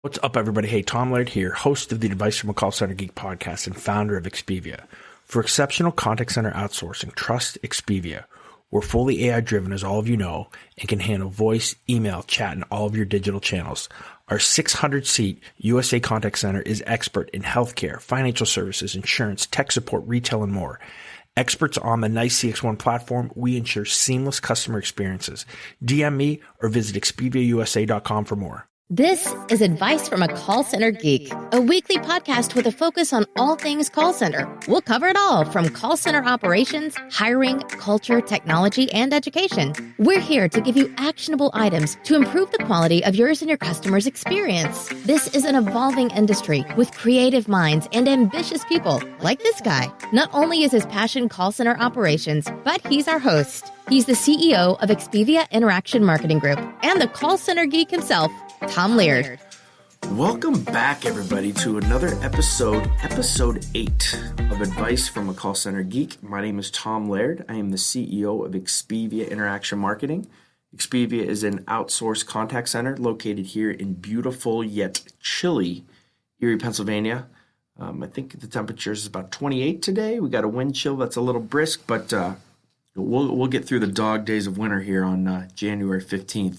What's up, everybody? Hey, Tom Laird here, host of the Advice from a Call Center Geek podcast and founder of Expivia. For exceptional contact center outsourcing, trust Expivia. We're fully AI-driven, as all of you know, and can handle voice, email, chat, and all of your digital channels. Our 600-seat USA contact center is expert in healthcare, financial services, insurance, tech support, retail, and more. Experts on the NICE CX1 platform, we ensure seamless customer experiences. DM me or visit expiviausa.com for more. This is Advice from a Call Center Geek, a weekly podcast with a focus on all things call center. We'll cover it all from call center operations, hiring, culture, technology, and education. We're here to give you actionable items to improve the quality of yours and your customers' experience. This is an evolving industry with creative minds and ambitious people like this guy. Not only is his passion call center operations, but he's our host. He's the CEO of Expivia Interaction Marketing Group and the Call Center Geek himself, Tom Laird. Welcome back, everybody, to another episode 8 of Advice from a Call Center Geek. My name is Tom Laird. I am the CEO of Expivia Interaction Marketing. Expivia is an outsourced contact center located here in beautiful yet chilly Erie, Pennsylvania. I think the temperature is about 28 today. We got a wind chill that's a little brisk, but we'll get through the dog days of winter here on January 15th.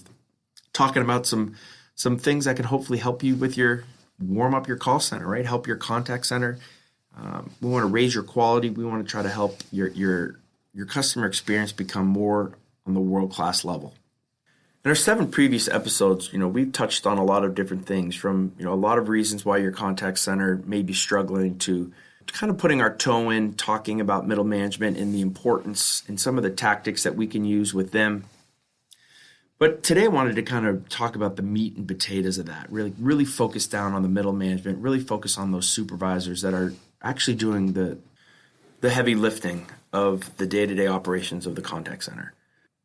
Talking about some things that can hopefully help you with warm up your call center, right? Help your contact center. We want to raise your quality. We want to try to help your customer experience become more on the world-class level. In our 7 previous episodes, we've touched on a lot of different things, from, a lot of reasons why your contact center may be struggling, to kind of putting our toe in, talking about middle management and the importance and some of the tactics that we can use with them. But today I wanted to kind of talk about the meat and potatoes of that, really focus down on the middle management, really focus on those supervisors that are actually doing the heavy lifting of the day-to-day operations of the contact center.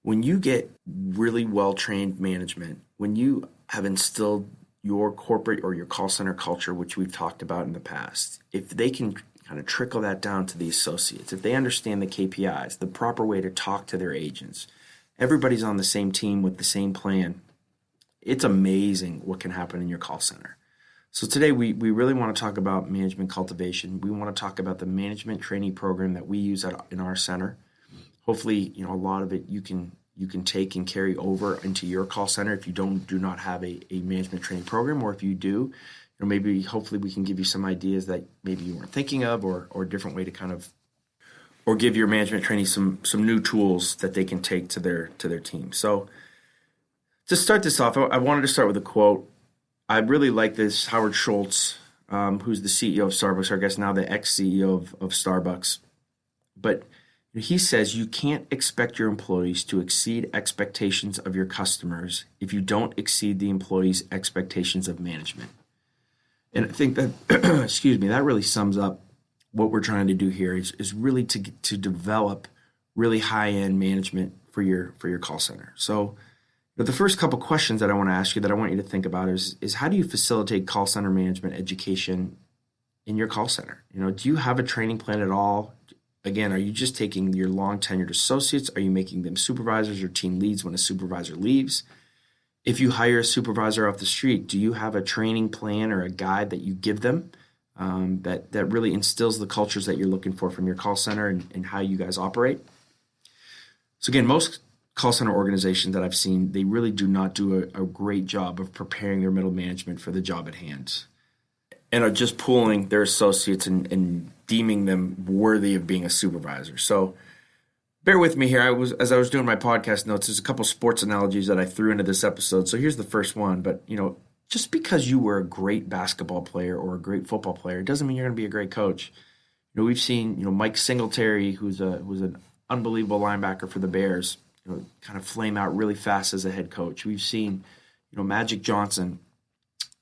When you get really well-trained management, when you have instilled your corporate or your call center culture, which we've talked about in the past, if they can kind of trickle that down to the associates, if they understand the KPIs, the proper way to talk to their agents, everybody's on the same team with the same plan, it's amazing what can happen in your call center. So today we really want to talk about management cultivation. We want to talk about the management training program that we use in our center. Hopefully, a lot of it you can take and carry over into your call center if you do not have a management training program, or if you do, hopefully we can give you some ideas that maybe you weren't thinking of, or a different way to kind of, or give your management trainees some new tools that they can take to their team. So to start this off, I wanted to start with a quote. I really like this. Howard Schultz, who's the CEO of Starbucks, or I guess now the ex-CEO of Starbucks. But he says, you can't expect your employees to exceed expectations of your customers if you don't exceed the employees' expectations of management. And I think that, that really sums up what we're trying to do here is really to develop really high-end management for your call center. So the first couple questions that I want to ask you, that I want you to think about, is how do you facilitate call center management education in your call center? Do you have a training plan at all? Again, are you just taking your long-tenured associates? Are you making them supervisors or team leads when a supervisor leaves? If you hire a supervisor off the street, do you have a training plan or a guide that you give them that really instills the cultures that you're looking for from your call center and how you guys operate? So again, most call center organizations that I've seen, they really do not do a great job of preparing their middle management for the job at hand, and are just pulling their associates and deeming them worthy of being a supervisor. So bear with me here. As I was doing my podcast notes, there's a couple sports analogies that I threw into this episode. So here's the first one. But just because you were a great basketball player or a great football player doesn't mean you're going to be a great coach. We've seen Mike Singletary, who's an unbelievable linebacker for the Bears, kind of flame out really fast as a head coach. We've seen Magic Johnson,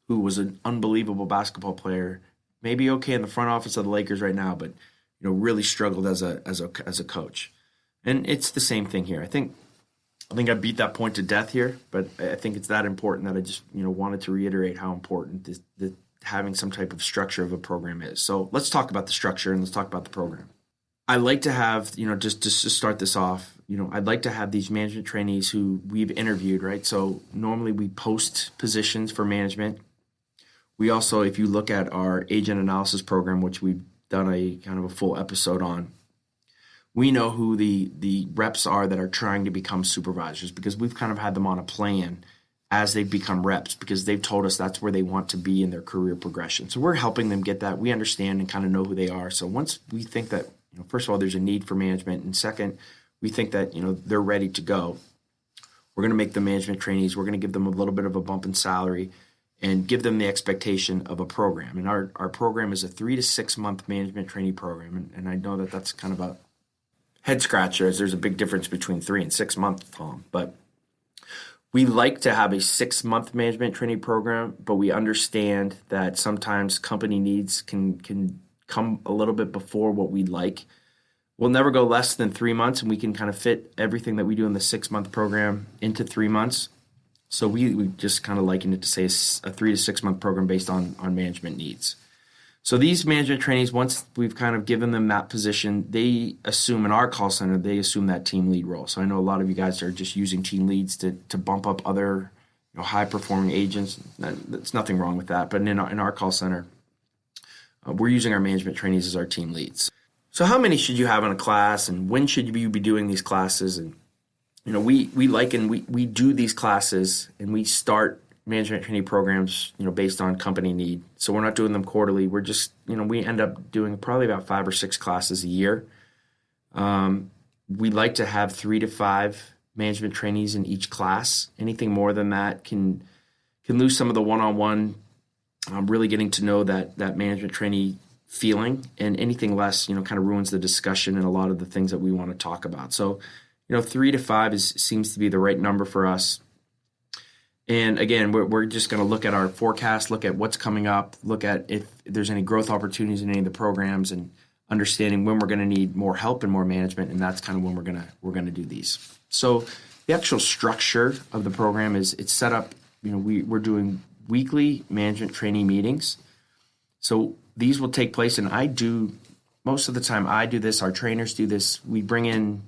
who was an unbelievable basketball player, maybe okay in the front office of the Lakers right now, but really struggled as a coach. And it's the same thing here. I think I beat that point to death here, but I think it's that important that I just wanted to reiterate how important this having some type of structure of a program is. So let's talk about the structure and let's talk about the program. I like to have, just to start this off, I'd like to have these management trainees who we've interviewed, right? So normally we post positions for management. We also, if you look at our agent analysis program, which we've done a kind of a full episode on, we know who the reps are that are trying to become supervisors, because we've kind of had them on a plan as they become reps, because they've told us that's where they want to be in their career progression. So we're helping them get that. We understand and kind of know who they are. So once we think that, first of all, there's a need for management, and second, we think that, they're ready to go, we're going to make them management trainees. We're going to give them a little bit of a bump in salary and give them the expectation of a program. And our program is a 3 to 6 month management trainee program. And I know that that's kind of a head scratcher, as there's a big difference between 3 and 6 months, Tom. But we like to have a 6 month management trainee program, but we understand that sometimes company needs can come a little bit before what we'd like. We'll never go less than 3 months, and we can kind of fit everything that we do in the 6 month program into 3 months. So we just kind of liken it to say a 3 to 6 month program based on management needs. So these management trainees, once we've kind of given them that position, they assume in our call center, they assume that team lead role. So I know a lot of you guys are just using team leads to bump up other high performing agents. There's nothing wrong with that. But in our call center, we're using our management trainees as our team leads. So how many should you have in a class, and when should you be doing these classes? And we do these classes, and we start management trainee programs, based on company need. So we're not doing them quarterly. We're just, we end up doing probably about 5 or 6 classes a year. We like to have 3 to 5 management trainees in each class. Anything more than that can lose some of the one-on-one, really getting to know that management trainee feeling, and anything less, kind of ruins the discussion and a lot of the things that we want to talk about. So, 3 to 5 seems to be the right number for us. And again, we're just going to look at our forecast, look at what's coming up, look at if there's any growth opportunities in any of the programs, and understanding when we're going to need more help and more management, and that's kind of when we're going to do these. So the actual structure of the program is it's set up. We're doing weekly management trainee meetings. So these will take place, and most of the time I do this. Our trainers do this. We bring in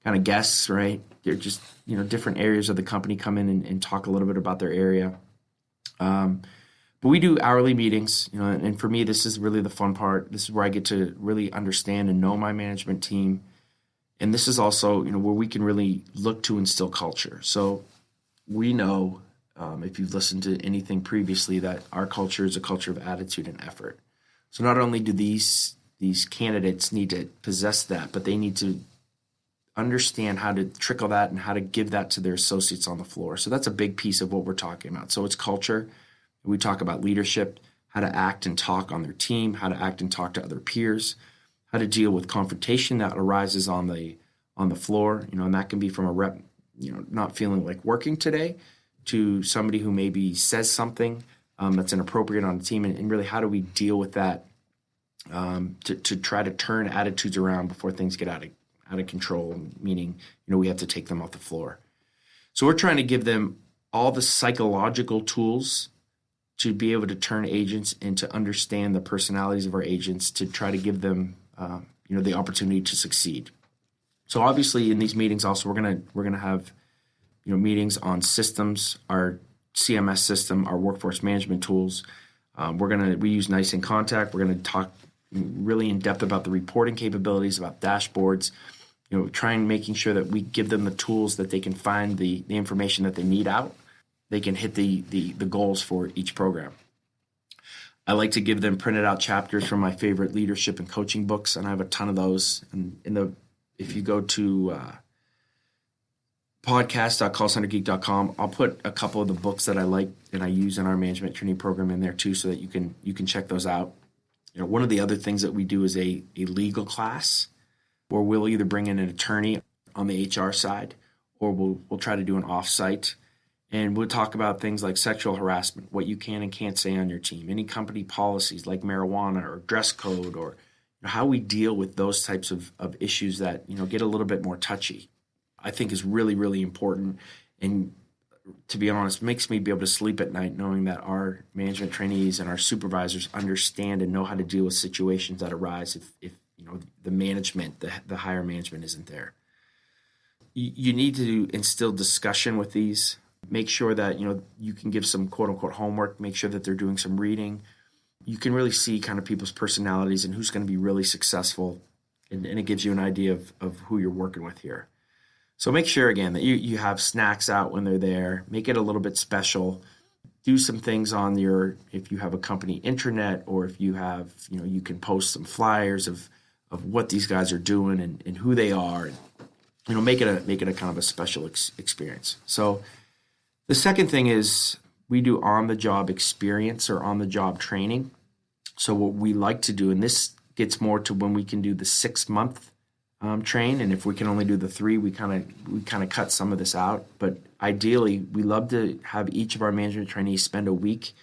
kind of guests, right? They're just, different areas of the company come in and talk a little bit about their area. But we do hourly meetings, and for me, this is really the fun part. This is where I get to really understand and know my management team. And this is also, where we can really look to instill culture. So we know, if you've listened to anything previously, that our culture is a culture of attitude and effort. So not only do these candidates need to possess that, but they need to understand how to trickle that and how to give that to their associates on the floor. So that's a big piece of what we're talking about. So it's culture. We talk about leadership, how to act and talk on their team, how to act and talk to other peers, how to deal with confrontation that arises on the floor, and that can be from a rep, not feeling like working today, to somebody who maybe says something that's inappropriate on the team, and really how do we deal with that to try to turn attitudes around before things get out of control, meaning, we have to take them off the floor. So we're trying to give them all the psychological tools to be able to turn agents and to understand the personalities of our agents, to try to give them, the opportunity to succeed. So obviously in these meetings also, we're gonna have, meetings on systems, our CMS system, our workforce management tools. We use Nice in Contact. We're gonna talk really in depth about the reporting capabilities, about dashboards, trying making sure that we give them the tools that they can find the information that they need out. They can hit the goals for each program. I like to give them printed out chapters from my favorite leadership and coaching books, and I have a ton of those. And if you go to podcast.callcentergeek.com, I'll put a couple of the books that I like and I use in our management training program in there too, so that you can check those out. One of the other things that we do is a legal class, where we'll either bring in an attorney on the HR side, or we'll try to do an offsite, and we'll talk about things like sexual harassment, what you can and can't say on your team, any company policies like marijuana or dress code, or how we deal with those types of issues that get a little bit more touchy. I think is really, really important, and to be honest, makes me be able to sleep at night knowing that our management trainees and our supervisors understand and know how to deal with situations that arise if the management, the higher management isn't there. You need to instill discussion with these. Make sure that, you can give some quote unquote homework, make sure that they're doing some reading. You can really see kind of people's personalities and who's going to be really successful. And it gives you an idea of who you're working with here. So make sure, again, that you have snacks out when they're there. Make it a little bit special. Do some things on if you have a company intranet, or if you have, you can post some flyers of what these guys are doing and who they are. And, make it a kind of a special experience. So the second thing is we do on-the-job experience or on-the-job training. So what we like to do, and this gets more to when we can do the 6-month train, and if we can only do the 3, we kind of cut some of this out. But ideally, we love to have each of our management trainees spend a week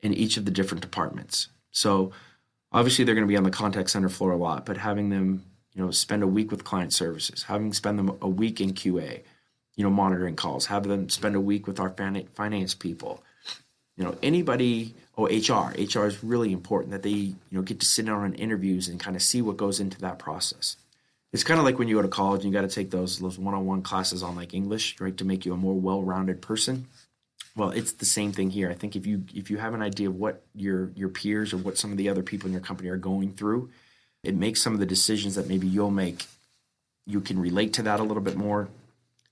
in each of the different departments. So obviously, they're going to be on the contact center floor a lot, but having them, spend a week with client services, having spend them a week in QA, monitoring calls, have them spend a week with our finance people, anybody. HR is really important that they, get to sit down on interviews and kind of see what goes into that process. It's kind of like when you go to college and you got to take those one-on-one classes on like English, right, to make you a more well-rounded person. Well, it's the same thing here. I think if you have an idea of what your peers or what some of the other people in your company are going through, it makes some of the decisions that maybe you'll make, you can relate to that a little bit more.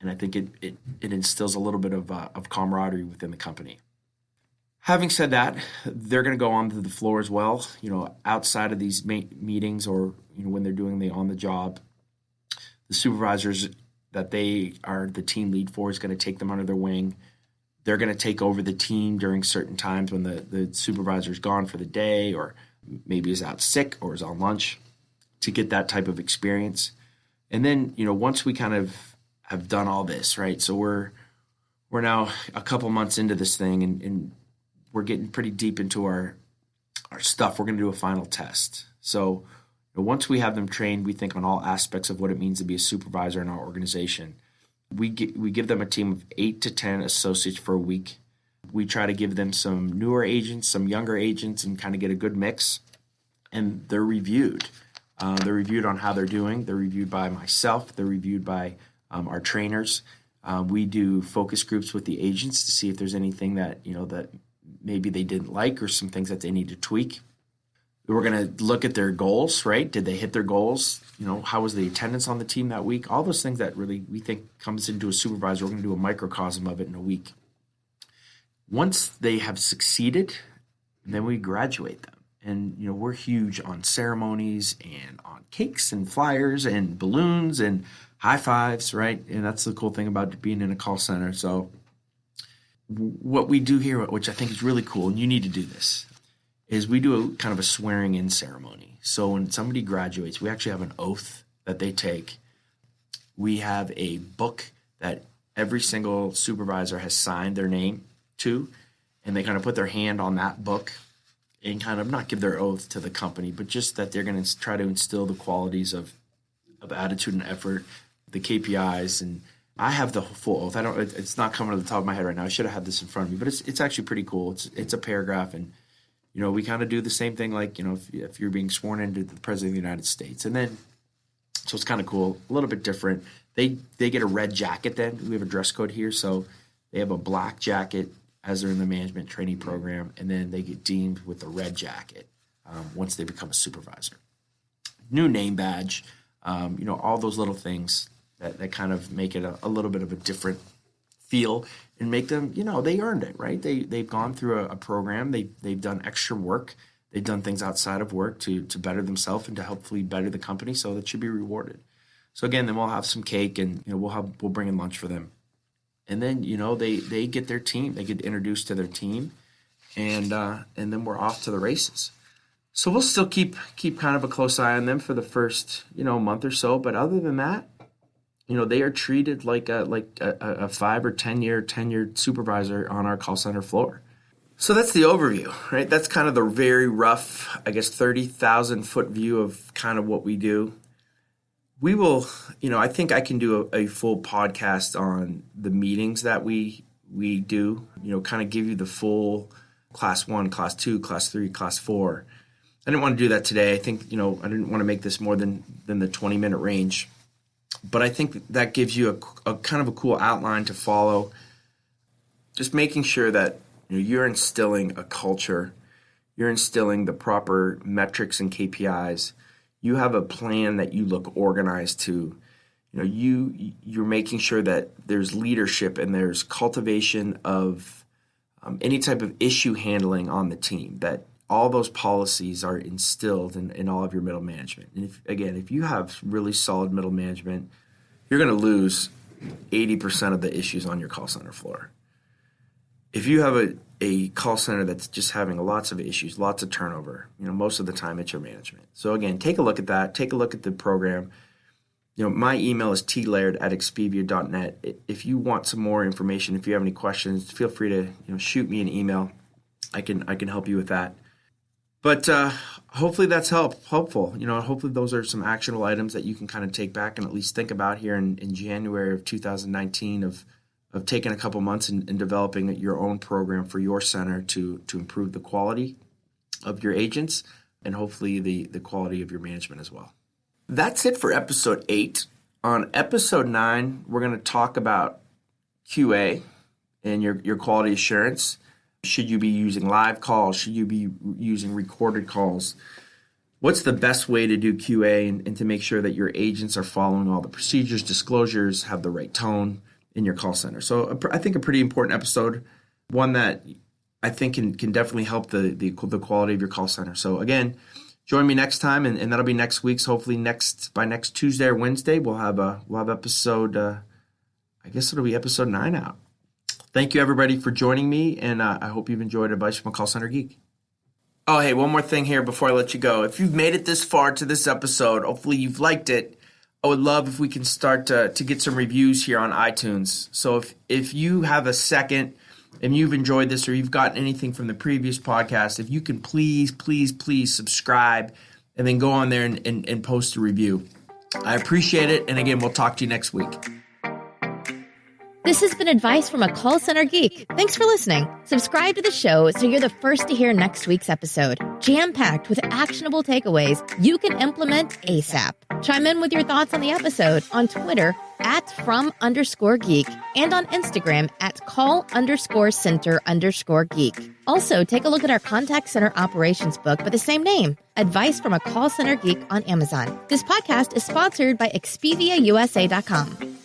And I think it instills a little bit of camaraderie within the company. Having said that, they're going to go onto the floor as well, outside of these meetings or, when they're doing the on-the-job. The supervisors that they are the team lead for is going to take them under their wing. They're going to take over the team during certain times when the supervisor's gone for the day or maybe is out sick or is on lunch, to get that type of experience. And then, once we kind of have done all this, right? So we're now a couple months into this thing and we're getting pretty deep into our stuff. We're going to do a final test. So once we have them trained, we think on all aspects of what it means to be a supervisor in our organization. We give them a team of 8 to 10 associates for a week. We try to give them some newer agents, some younger agents, and kind of get a good mix. And they're reviewed. They're reviewed on how they're doing. They're reviewed by myself. They're reviewed by our trainers. We do focus groups with the agents to see if there's anything that, that maybe they didn't like or some things that they need to tweak. We're going to look at their goals, right? Did they hit their goals? How was the attendance on the team that week? All those things that really we think comes into a supervisor. We're going to do a microcosm of it in a week. Once they have succeeded, then we graduate them. And, we're huge on ceremonies and on cakes and flyers and balloons and high fives, right? And that's the cool thing about being in a call center. So what we do here, which I think is really cool, and you need to do this, is we do a kind of a swearing in ceremony. So when somebody graduates, we actually have an oath that they take. We have a book that every single supervisor has signed their name to, and they kind of put their hand on that book and kind of not give their oath to the company, but just that they're going to try to instill the qualities of attitude and effort, the KPIs. And I have the full oath. It's not coming to the top of my head right now. I should have had this in front of me, but it's actually pretty cool. It's a paragraph, and we kind of do the same thing, like, if you're being sworn into the President of the United States. And then, so it's kind of cool, a little bit different. They get a red jacket then. We have a dress code here. So they have a black jacket as they're in the management training program, and then they get deemed with the red jacket once they become a supervisor. New name badge, all those little things that kind of make it a little bit of a different feel and make them, they earned it, right? They've gone through a program. They've done extra work. They've done things outside of work to better themselves and to hopefully better the company. So that should be rewarded. So again, then we'll have some cake and we'll bring in lunch for them. And then they get their team. They get introduced to their team, and then we're off to the races. So we'll still keep kind of a close eye on them for the first month or so. But other than that, they are treated like a 5 or 10 year tenured supervisor on our call center floor. So that's the overview, right? That's kind of the very rough, 30,000 foot view of kind of what we do. We will, I think I can do a full podcast on the meetings that we do, kind of give you the full class 1, class 2, class 3, class 4. I didn't want to do that today. I think, I didn't want to make this more than the 20-minute range. But I think that gives you a kind of a cool outline to follow. just making sure that you're instilling a culture, you're instilling the proper metrics and KPIs. You have a plan that you look organized to. You're making sure that there's leadership and there's cultivation of any type of issue handling on the team, that all those policies are instilled in all of your middle management. And if you have really solid middle management, you're going to lose 80% of the issues on your call center floor. If you have a call center that's just having lots of issues, lots of turnover, most of the time it's your management. So again, take a look at that. Take a look at the program. My email is tlaird@expivia.net. If you want some more information, if you have any questions, feel free to shoot me an email. I can help you with that. But hopefully that's helpful. Hopefully those are some actionable items that you can kind of take back and at least think about here in January of 2019 of taking a couple months and developing your own program for your center to improve the quality of your agents and hopefully the quality of your management as well. That's it for episode 8. On episode 9, we're going to talk about QA and your quality assurance. Should you be using live calls? Should you be using recorded calls? What's the best way to do QA and to make sure that your agents are following all the procedures, disclosures, have the right tone in your call center? So I think a pretty important episode, one that I think can definitely help the quality of your call center. So again, join me next time, and that'll be next week's. Hopefully by next Tuesday or Wednesday, we'll have episode. I guess it'll be episode 9 out. Thank you everybody for joining me, and I hope you've enjoyed Advice from a Call Center Geek. Oh, hey, one more thing here before I let you go. If you've made it this far to this episode, hopefully you've liked it. I would love if we can start to get some reviews here on iTunes. So if you have a second and you've enjoyed this or you've gotten anything from the previous podcast, if you can please subscribe and then go on there and post a review. I appreciate it. And again, we'll talk to you next week. This has been Advice from a Call Center Geek. Thanks for listening. Subscribe to the show so you're the first to hear next week's episode. Jam-packed with actionable takeaways you can implement ASAP. Chime in with your thoughts on the episode on Twitter @from_geek and on Instagram @call_center_geek. Also, take a look at our contact center operations book by the same name, Advice from a Call Center Geek on Amazon. This podcast is sponsored by ExpiviaUSA.com.